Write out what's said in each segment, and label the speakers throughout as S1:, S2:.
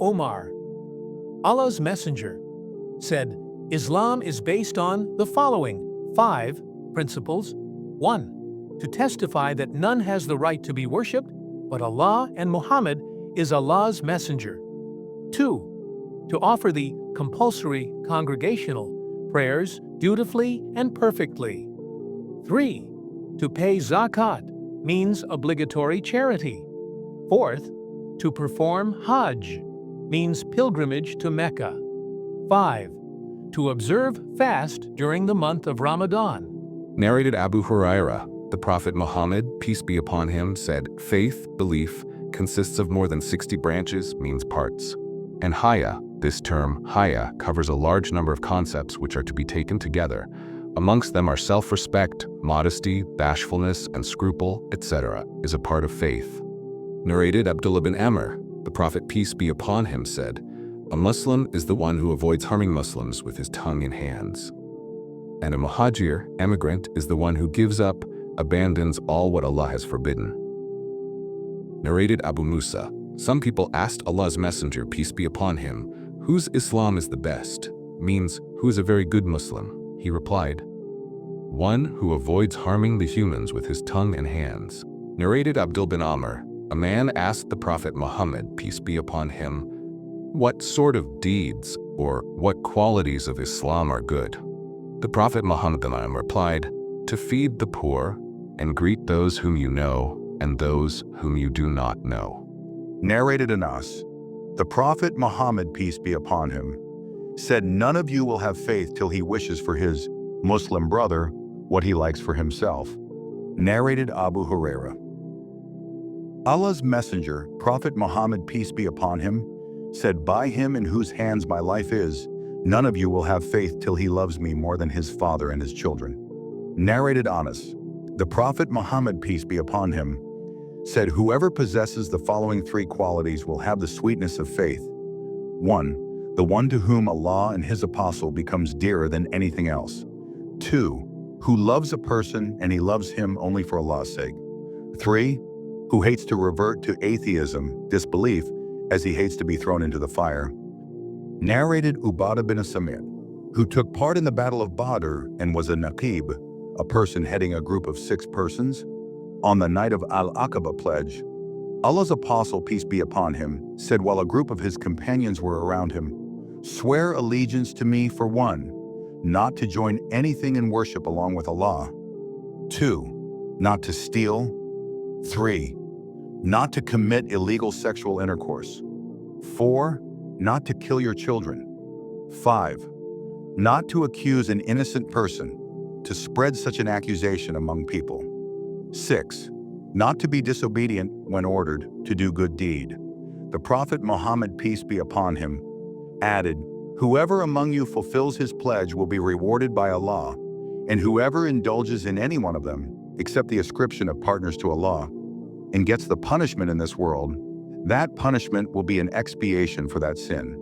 S1: Omar, Allah's Messenger, said, Islam is based on the following 5 principles. 1. To testify that none has the right to be worshipped but Allah, and Muhammad is Allah's messenger. 2. To offer the compulsory congregational prayers dutifully and perfectly. 3. To pay zakat, means obligatory charity. 4th, to perform Hajj, means pilgrimage to Mecca. 5. To observe fast during the month of Ramadan.
S2: Narrated Abu Huraira, the Prophet Muhammad, peace be upon him, said, faith, belief, consists of more than 60 branches, means parts. And haya, this term, haya, covers a large number of concepts which are to be taken together. Amongst them are self-respect, modesty, bashfulness, and scruple, etc., is a part of faith. Narrated Abdullah bin Amr, the Prophet, peace be upon him, said, a Muslim is the one who avoids harming Muslims with his tongue and hands. And a muhajir, emigrant, is the one who gives up, abandons all what Allah has forbidden. Narrated Abu Musa, some people asked Allah's Messenger, peace be upon him, whose Islam is the best, means who is a very good Muslim. He replied, one who avoids harming the humans with his tongue and hands. Narrated Abdul bin Amr, a man asked the Prophet Muhammad, peace be upon him, what sort of deeds or what qualities of Islam are good? The Prophet Muhammad replied, to feed the poor and greet those whom you know and those whom you do not know.
S3: Narrated Anas, the Prophet Muhammad, peace be upon him, said, none of you will have faith till he wishes for his Muslim brother what he likes for himself. Narrated Abu Huraira. Allah's Messenger, Prophet Muhammad, peace be upon him, said, by him in whose hands my life is, none of you will have faith till he loves me more than his father and his children. Narrated Anas, the Prophet Muhammad, peace be upon him, said, whoever possesses the following 3 qualities will have the sweetness of faith. 1. The one to whom Allah and his apostle becomes dearer than anything else. 2. Who loves a person and he loves him only for Allah's sake. 3. Who hates to revert to atheism, disbelief, as he hates to be thrown into the fire. Narrated Ubadah bin Samit, who took part in the Battle of Badr and was a naqib, a person heading a group of 6 persons. On the night of Al-Aqaba pledge, Allah's apostle, peace be upon him, said while a group of his companions were around him, swear allegiance to me for 1, not to join anything in worship along with Allah. 2. Not to steal. 3. Not to commit illegal sexual intercourse. 4. Not to kill your children. 5. Not to accuse an innocent person, to spread such an accusation among people. 6. Not to be disobedient when ordered to do good deed. The Prophet Muhammad, peace be upon him, added, whoever among you fulfills his pledge will be rewarded by Allah, and whoever indulges in any one of them, except the ascription of partners to Allah, and gets the punishment in this world, that punishment will be an expiation for that sin.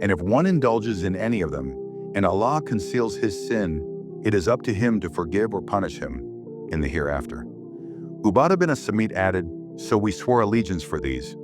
S3: And if one indulges in any of them, and Allah conceals his sin, it is up to him to forgive or punish him in the hereafter. Ubadah bin Samit added, so we swore allegiance for these.